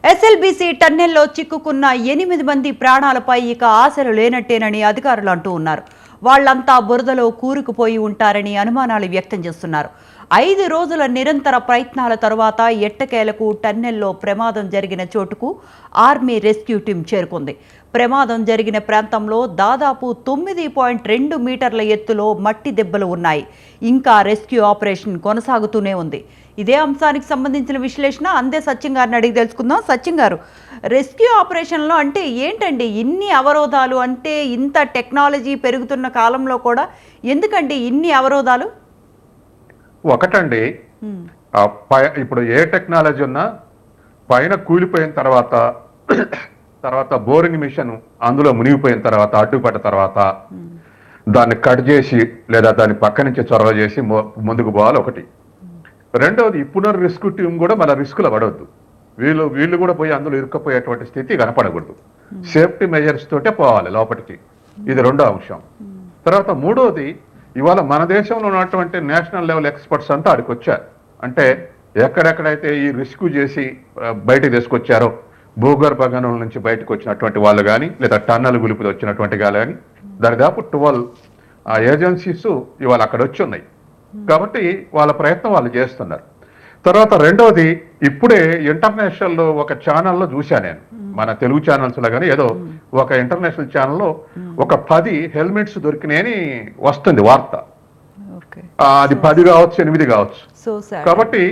SLBC టన్నెల్లో చిక్కుకున్న 8 మంది ప్రాణాలపై ఇక ఆశలు లేనట్టేనని అధికారులు అంటూ ఉన్నారు. వాళ్లంతా బురదలో కూరుకుపోయి ఉంటారని అనుమానాలు వ్యక్తం చేస్తున్నారు. 5 రోజుల నిరంతర ప్రయత్నాల తరువాత ఎట్టకేలకు టన్నెల్లో ప్రమాదం జరిగిన చోటుకు ఆర్మీ రెస్క్యూ టీం చేరుకుంది. ప్రమాదం జరిగిన ప్రాంతంలో దాదాపు 9.2 మీటర్ల ఎత్తులో మట్టి దెబ్బలు ఉన్నాయి. ఇంకా రెస్క్యూ ఆపరేషన్ కొనసాగుతూనే ఉంది. ఇదే అంశానికి సంబంధించిన విశ్లేషణ అందే సత్యం గారిని అడిగి తెలుసుకుందాం. సత్యం గారు, రెస్క్యూ ఆపరేషన్లో అంటే ఏంటండి ఇన్ని అవరోధాలు? అంటే ఇంత టెక్నాలజీ పెరుగుతున్న కాలంలో కూడా ఎందుకండి ఇన్ని అవరోధాలు? ఒకటండి, ఇప్పుడు ఏ టెక్నాలజీ ఉన్నా పైన కూలిపోయిన తర్వాత బోరింగ్ మిషన్ అందులో మునిగిపోయిన తర్వాత అడ్డుపడ్డ తర్వాత దాన్ని కట్ చేసి లేదా దాన్ని పక్క నుంచి చొరవ చేసి ముందుకు పోవాలి ఒకటి. రెండవది, ఇప్పుడు రిస్క్ టీం కూడా మన రిస్కులో పడవద్దు. వీళ్ళు కూడా పోయి అందులో ఇరుక్కపోయేటువంటి స్థితి కనపడకూడదు. సేఫ్టీ మెజర్స్ తోటే పోవాలి లోపలికి. ఇది రెండో అంశం. తర్వాత మూడవది, ఇవాళ మన దేశంలో ఉన్నటువంటి నేషనల్ లెవెల్ ఎక్స్పర్ట్స్ అంతా అక్కడికి వచ్చారు. అంటే ఎక్కడెక్కడైతే ఈ రిస్క్ చేసి బయటకు తీసుకొచ్చారో భూగర్భ గనుల నుంచి బయటకు వచ్చినటువంటి వాళ్ళు కానీ లేదా టన్నల్ గులిపి వచ్చినటువంటి కానీ దాదాపు 12 ఏజెన్సీస్ ఇవాళ అక్కడ వచ్చి ఉన్నాయి. కాబట్టి వాళ్ళ ప్రయత్నం వాళ్ళు చేస్తున్నారు. తర్వాత రెండవది, ఇప్పుడే ఇంటర్నేషనల్ ఒక ఛానల్లో చూశాను నేను, మన తెలుగు ఛానల్స్లో కానీ ఏదో ఒక ఇంటర్నేషనల్ ఛానల్లో ఒక 10 హెల్మెట్స్ దొరికినాయని వస్తుంది వార్త. అది 10 కావచ్చు, 8 కావచ్చు. కాబట్టి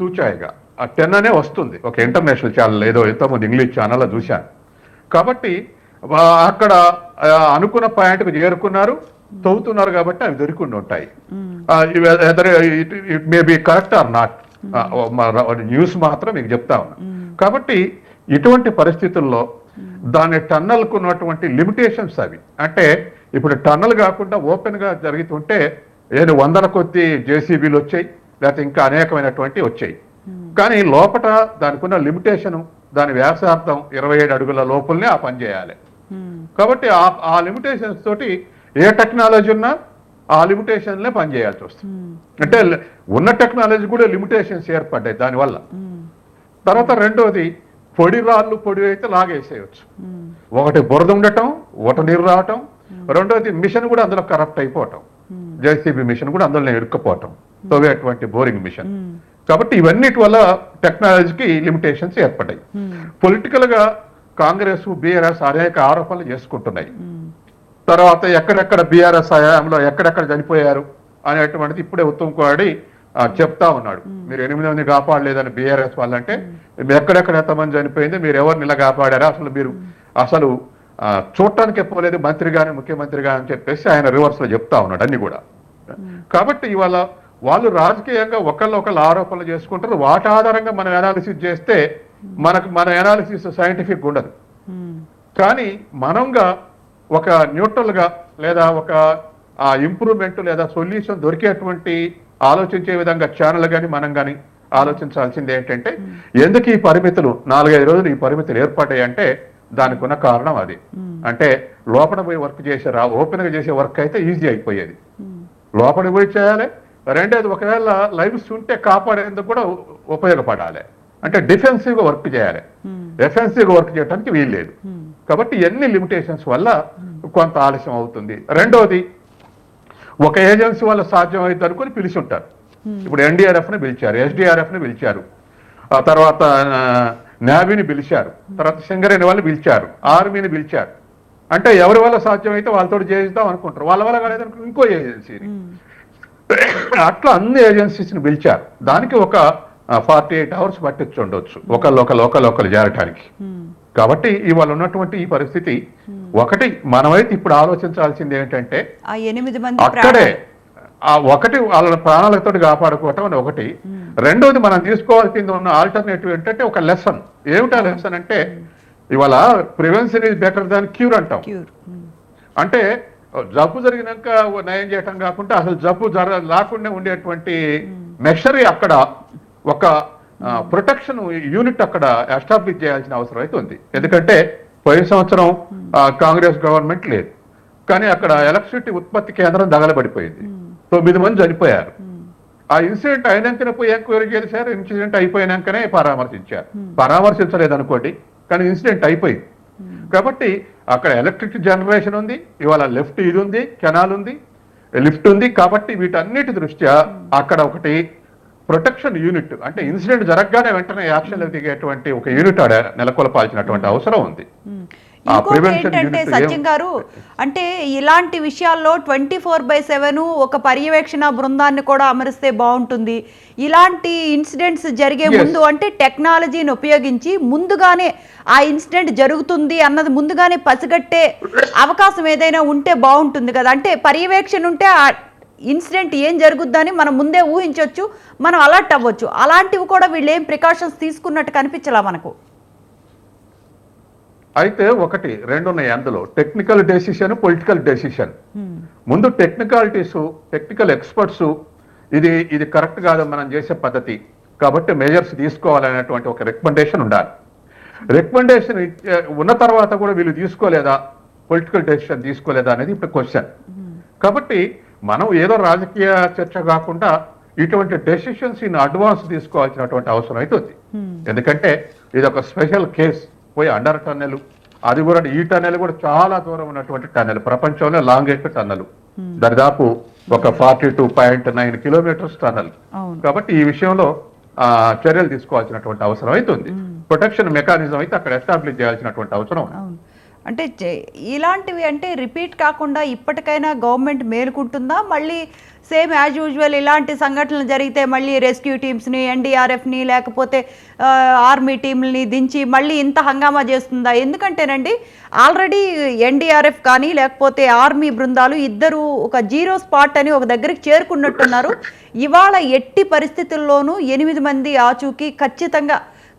సూచాయిగా 10 అనే వస్తుంది ఒక ఇంటర్నేషనల్ ఛానల్, ఏదో ఎంతోమంది ఇంగ్లీష్ ఛానల్లో చూశాను. కాబట్టి అక్కడ అనుకున్న పాయింట్కి చేరుకున్నారు, తవ్వుతున్నారు కాబట్టి అవి దొరికిండి ఉంటాయి. It may be correct or not, news మాత్రం మీకు చెప్తా ఉన్నా. కాబట్టి ఇటువంటి పరిస్థితుల్లో దాని టన్నల్కు ఉన్నటువంటి లిమిటేషన్స్ అవి. అంటే ఇప్పుడు టన్నల్ కాకుండా ఓపెన్ గా జరుగుతుంటే ఏదో 100ల కొద్ది జేసీబీలు వచ్చాయి, లేకపోతే ఇంకా అనేకమైనటువంటి వచ్చాయి. కానీ లోపల దానికి ఉన్న లిమిటేషన్, దాని వ్యాసార్థం 27 అడుగుల లోపలనే ఆ పని చేయాలి. కాబట్టి ఆ లిమిటేషన్స్ తోటి ఏ టెక్నాలజీ ఉన్నా ఆ లిమిటేషన్లే పనిచేయాల్సి వస్తుంది. అంటే ఉన్న టెక్నాలజీ కూడా లిమిటేషన్స్ ఏర్పడ్డాయి దానివల్ల. తర్వాత రెండోది, పొడి రాళ్ళు పొడి అయితే లాగేసేయచ్చు. ఒకటి బురద ఉండటం, ఒకటి నీరు రావటం, రెండోది మిషన్ కూడా అందులో కరప్ట్ అయిపోవటం, జేసీబీ మిషన్ కూడా అందులో ఇరుక్కపోవటం, తవ్వేటువంటి బోరింగ్ మిషన్. కాబట్టి ఇవన్నిటి వల్ల టెక్నాలజీకి లిమిటేషన్స్ ఏర్పడ్డాయి. పొలిటికల్ గా కాంగ్రెస్, బీఆర్ఎస్ అనేక ఆరోపణలు చేసుకుంటున్నాయి. తర్వాత ఎక్కడెక్కడ బీఆర్ఎస్ హయాంలో ఎక్కడెక్కడ చనిపోయారు అనేటువంటిది ఇప్పుడే ఉత్తమ్ కుమార్ చెప్తా ఉన్నాడు. మీరు 8 మంది కాపాడలేదని బీఆర్ఎస్ వాళ్ళంటే ఎక్కడెక్కడ ఎంతమంది చనిపోయింది, మీరు ఎవరిని ఇలా కాపాడారా, అసలు చూడటానికి ఎప్పలేదు మంత్రి గాని ముఖ్యమంత్రి గాని అని చెప్పేసి ఆయన రివర్స్ లో చెప్తా ఉన్నాడు అన్ని కూడా. కాబట్టి ఇవాళ వాళ్ళు రాజకీయంగా ఒకళ్ళు ఆరోపణలు చేసుకుంటారు. వాటి ఆధారంగా మనం అనాలిసిస్ చేస్తే మన అనాలిసిస్ సైంటిఫిక్ ఉండదు. కానీ మనంగా ఒక న్యూట్రల్ గా లేదా ఒక ఇంప్రూవ్మెంట్ లేదా సొల్యూషన్ దొరికేటువంటి ఆలోచించే విధంగా ఛానల్ కానీ మనం కానీ ఆలోచించాల్సింది ఏంటంటే, ఎందుకు ఈ పరిమితులు 4-5 రోజులు ఈ పరిమితులు ఏర్పడ్డాయి అంటే దానికి ఉన్న కారణం అది. అంటే లోపల పోయి వర్క్ చేసారు, ఓపెన్ గా చేసే వర్క్ అయితే ఈజీ అయిపోయేది. లోపల పోయి చేయాలి. రెండోది, ఒకవేళ లైవ్స్ ఉంటే కాపాడేందుకు కూడా ఉపయోగపడాలి. అంటే డిఫెన్సివ్ గా వర్క్ చేయాలి, ఎఫెన్సివ్ గా వర్క్ చేయడానికి వీల్లేదు. కాబట్టి ఎన్ని లిమిటేషన్స్ వల్ల కొంత ఆలస్యం అవుతుంది. రెండోది, ఒక ఏజెన్సీ వల్ల సాధ్యమైంది అనుకుని పిలిచి ఉంటారు. ఇప్పుడు ఎన్డీఆర్ఎఫ్ ని పిలిచారు, ఎస్డీఆర్ఎఫ్ ని పిలిచారు, ఆ తర్వాత నేవీని పిలిచారు, తర్వాత సింగరేణి వాళ్ళు పిలిచారు, ఆర్మీని పిలిచారు. అంటే ఎవరి వల్ల సాధ్యమైతే వాళ్ళతో చేయిద్దాం అనుకుంటారు. వాళ్ళ వల్ల కాలేదనుకుంటే ఇంకో ఏజెన్సీని, అట్లా అన్ని ఏజెన్సీస్ని పిలిచారు. దానికి ఒక 48 hours పట్టించి ఉండొచ్చు ఒకళ్ళు చేరటానికి. కాబట్టి ఇవాళ ఉన్నటువంటి ఈ పరిస్థితి, ఒకటి మనమైతే ఇప్పుడు ఆలోచించాల్సింది ఏంటంటే అక్కడే ఒకటి వాళ్ళ ప్రాణాలతో కాపాడుకోవటం అని ఒకటి. రెండోది, మనం తీసుకోవాల్సింది ఉన్న ఆల్టర్నేటివ్ ఏంటంటే ఒక లెసన్. ఏమిటా లెసన్ అంటే, ఇవాళ prevention is better than cure అంటాం. అంటే జబ్బు జరిగినాక నయం చేయటం కాకుండా అసలు జబ్బు రాకుండా ఉండేటువంటి మెషరీ అక్కడ ఒక ప్రొటెక్షన్ యూనిట్ అక్కడ ఎస్టాబ్లిష్ చేయాల్సిన అవసరం అయితే ఉంది. ఎందుకంటే పోయిన సంవత్సరం కాంగ్రెస్ గవర్నమెంట్ లేదు, కానీ అక్కడ ఎలక్ట్రిసిటీ ఉత్పత్తి కేంద్రం దగలబడిపోయింది, 9 మంది చనిపోయారు. ఆ ఇన్సిడెంట్ అయినాకనే పోయి ఎంక్వైరీ చేశారు, ఇన్సిడెంట్ అయిపోయినాకనే పరామర్శించారు. పరామర్శించలేదు అనుకోండి, కానీ ఇన్సిడెంట్ అయిపోయింది. కాబట్టి అక్కడ ఎలక్ట్రిక్ జనరేషన్ ఉంది, ఇవాళ లెఫ్ట్ ఇది ఉంది, కెనాల్ ఉంది, లిఫ్ట్ ఉంది. కాబట్టి వీటన్నిటి దృష్ట్యా అక్కడ ఒకటి ప్రొటెక్షన్ యూనిట్, అంటే ఇన్సిడెంట్ జరగగానే వెంటనే యాక్షన్లు దిగేటువంటి ఒక యూనిట్ ఆడ నెలకొల్పాల్సినటువంటి అవసరం ఉంది. ఇంకోటి ఏంటంటే సత్యం గారు, అంటే ఇలాంటి విషయాల్లో 24/7 ఒక పర్యవేక్షణ బృందాన్ని కూడా అమరిస్తే బాగుంటుంది. ఇలాంటి ఇన్సిడెంట్స్ జరిగే ముందు అంటే టెక్నాలజీని ఉపయోగించి ముందుగానే ఆ ఇన్సిడెంట్ జరుగుతుంది అన్నది ముందుగానే పసిగట్టే అవకాశం ఏదైనా ఉంటే బాగుంటుంది కదా. అంటే పర్యవేక్షణ ఉంటే ఆ ఇన్సిడెంట్ ఏం జరుగుద్దని మనం ముందే ఊహించవచ్చు, మనం అలర్ట్ అవ్వచ్చు. అలాంటివి కూడా వీళ్ళు ఏం ప్రికాషన్స్ తీసుకున్నట్టు కనిపించలా మనకు. అయితే ఒకటి రెండు ఉన్నాయి అందులో, టెక్నికల్ డెసిషన్, పొలిటికల్ డెసిషన్. ముందు టెక్నికల్ ఎక్స్పర్ట్స్ ఇది కరెక్ట్ కాదు మనం చేసే పద్ధతి, కాబట్టి మెజర్స్ తీసుకోవాలనేటువంటి ఒక రికమెండేషన్ ఉండాలి. రికమెండేషన్ ఉన్న తర్వాత కూడా వీళ్ళు తీసుకోలేదా, పొలిటికల్ డెసిషన్ తీసుకోలేదా అనేది ఇప్పుడు క్వశ్చన్. కాబట్టి మనం ఏదో రాజకీయ చర్చ కాకుండా ఇటువంటి డెసిషన్స్ ఇన్ అడ్వాన్స్ తీసుకోవాల్సినటువంటి అవసరం అయితే ఉంది. ఎందుకంటే ఇది ఒక స్పెషల్ కేస్. పోయి అండర్ టన్నెల్, అది కూడా ఈ టన్నెల్ కూడా చాలా దూరం ఉన్నటువంటి టన్నెల్, ప్రపంచంలో లాంగెస్ట్ టన్నెల్, దరిదాపు ఒక 42.9 కిలోమీటర్స్ టన్నెల్. కాబట్టి ఈ విషయంలో చర్యలు తీసుకోవాల్సినటువంటి అవసరం అయితే ఉంది. ప్రొటెక్షన్ మెకానిజం అయితే అక్కడ ఎస్టాబ్లిష్ చేయాల్సినటువంటి అవసరం. అంటే ఇలాంటివి అంటే రిపీట్ కాకుండా ఇప్పటికైనా గవర్నమెంట్ మేలుకుంటుందా, మళ్ళీ సేమ్ యాజ్ యూజువల్ ఇలాంటి సంఘటనలు జరిగితే మళ్ళీ రెస్క్యూ టీమ్స్ని, ఎన్డీఆర్ఎఫ్ని లేకపోతే ఆర్మీ టీంలని దించి మళ్ళీ ఇంత హంగామా చేస్తుందా? ఎందుకంటేనండి ఆల్రెడీ ఎన్డీఆర్ఎఫ్ కానీ లేకపోతే ఆర్మీ బృందాలు ఇద్దరు ఒక జీరో స్పాట్ అని ఒక దగ్గరికి చేరుకున్నట్టున్నారు. ఇవాళ ఎట్టి పరిస్థితుల్లోనూ 8 మంది ఆచూకీ ఖచ్చితంగా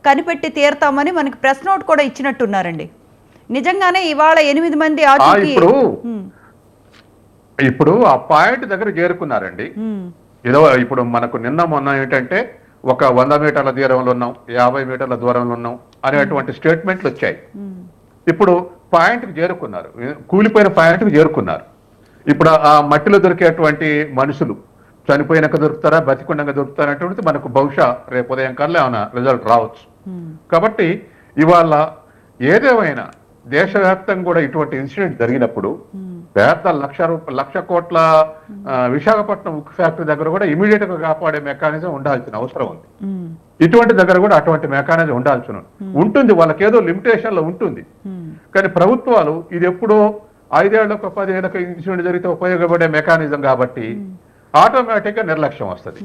కనిపెట్టి తీరుతామని మనకి ప్రెస్ నోట్ కూడా ఇచ్చినట్టున్నారండి. నిజంగానే ఇవాళ 8 మంది ఆచూకీ ఇప్పుడు ఆ పాయింట్ దగ్గర చేరుకున్నారండి. ఏదో ఇప్పుడు మనకు నిన్న మొన్న ఏంటంటే ఒక 100 మీటర్ల దూరంలో ఉన్నాం, 50 మీటర్ల దూరంలో ఉన్నాం అనేటువంటి స్టేట్మెంట్లు వచ్చాయి. ఇప్పుడు పాయింట్కి చేరుకున్నారు, కూలిపోయిన పాయింట్కి చేరుకున్నారు. ఇప్పుడు ఆ మట్టిలో దొరికేటువంటి మనుషులు చనిపోయినాక దొరుకుతారా, బతికుండగా దొరుకుతారా అనేటువంటిది మనకు బహుశా రేపు ఉదయం కల్లా ఏమైనా రిజల్ట్ రావచ్చు. కాబట్టి ఇవాళ ఏదేమైనా దేశవ్యాప్తంగా కూడా ఇటువంటి ఇన్సిడెంట్ జరిగినప్పుడు పెద్ద 1,00,00,000 కోట్ల విశాఖపట్నం ఉక్కు ఫ్యాక్టరీ దగ్గర కూడా ఇమీడియట్ గా కాపాడే మెకానిజం ఉండాల్సిన అవసరం ఉంది. ఇటువంటి దగ్గర కూడా అటువంటి మెకానిజం ఉండాల్సిన ఉంటుంది. వాళ్ళకి ఏదో లిమిటేషన్ లో ఉంటుంది. కానీ ప్రభుత్వాలు ఇది ఎప్పుడో 5 ఏళ్లకు 10 ఏళ్లకు ఇన్సిడెంట్ జరిగితే ఉపయోగపడే మెకానిజం కాబట్టి ఆటోమేటిక్ గా నిర్లక్ష్యం వస్తుంది.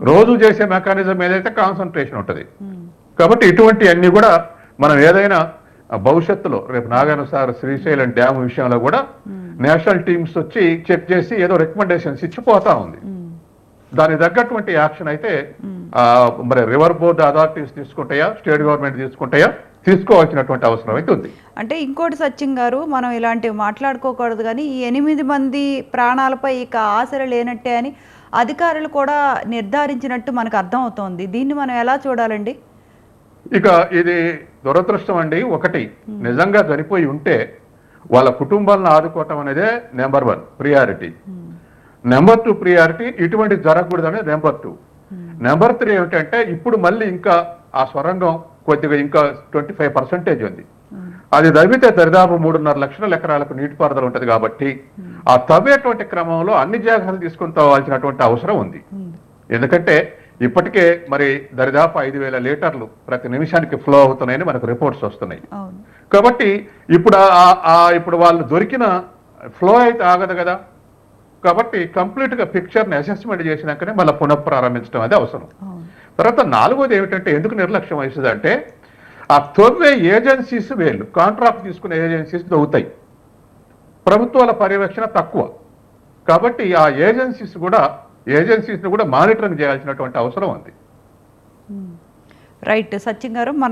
రోజు చేసే మెకానిజం ఏదైతే కాన్సన్ట్రేషన్ ఉంటుంది. కాబట్టి ఇటువంటి అన్ని కూడా మనం ఏదైనా భవిష్యత్తులో రేపు నాగార్జున శ్రీశైలం డ్యామ్ విషయంలో కూడా నేషనల్ టీమ్స్ వచ్చి చెక్ చేసి ఏదో రికమెండేషన్స్ ఇచ్చిపోతా ఉంది. దానికి తగ్గటువంటి యాక్షన్ అయితే మరి రివర్ బోర్డు అథారిటీస్ తీసుకుంటాయా, స్టేట్ గవర్నమెంట్ తీసుకుంటాయా, తీసుకోవాల్సినటువంటి అవసరం అయితే ఉంది. అంటే ఇంకోటి సత్యం గారు, మనం ఇలాంటివి మాట్లాడుకోకూడదు కానీ ఈ 8 మంది ప్రాణాలపై ఇక ఆశలు లేనట్టే అని అధికారులు కూడా నిర్ధారించినట్టు మనకు అర్థం అవుతోంది. దీన్ని మనం ఎలా చూడాలండి? ఇక ఇది దురదృష్టం అండి. ఒకటి, నిజంగా చనిపోయి ఉంటే వాళ్ళ కుటుంబాలను ఆదుకోవటం అనేదే నెంబర్ 1 ప్రియారిటీ. నెంబర్ 2 ప్రియారిటీ ఇటువంటి జరగకూడదు అనేది నెంబర్ 2. నెంబర్ 3 ఏమిటంటే ఇప్పుడు మళ్ళీ ఇంకా ఆ స్వరంగం కొద్దిగా ఇంకా 25% ఉంది. అది తవ్వితే దరిదాపు 3.5 లక్షల ఎకరాలకు నీటిపారుదల ఉంటుంది. కాబట్టి ఆ తవ్వేటువంటి క్రమంలో అన్ని జాగ్రత్తలు తీసుకుని తవ్వాల్సినటువంటి అవసరం ఉంది. ఎందుకంటే ఇప్పటికే మరి దరిదాపు 5,000 లీటర్లు ప్రతి నిమిషానికి ఫ్లో అవుతున్నాయని మనకు రిపోర్ట్స్ వస్తున్నాయి. కాబట్టి ఇప్పుడు వాళ్ళు దొరికిన ఫ్లో అయితే ఆగదు కదా. కాబట్టి కంప్లీట్ గా పిక్చర్ ని అసెస్మెంట్ చేసినాకనే మళ్ళీ పునఃప్రారంభించడం అది అవసరం. తర్వాత 4వది ఏమిటంటే ఎందుకు నిర్లక్ష్యం వహిస్తుంది అంటే ఆ తవ్వే ఏజెన్సీస్ వేళ్ళు కాంట్రాక్ట్ తీసుకునే ఏజెన్సీస్ తవ్వుతాయి, ప్రభుత్వాల పర్యవేక్షణ తక్కువ. కాబట్టి ఆ ఏజెన్సీస్ ని కూడా మానిటరింగ్ చేయాల్సినటువంటి అవసరం ఉంది. రైట్ సత్యం గారు.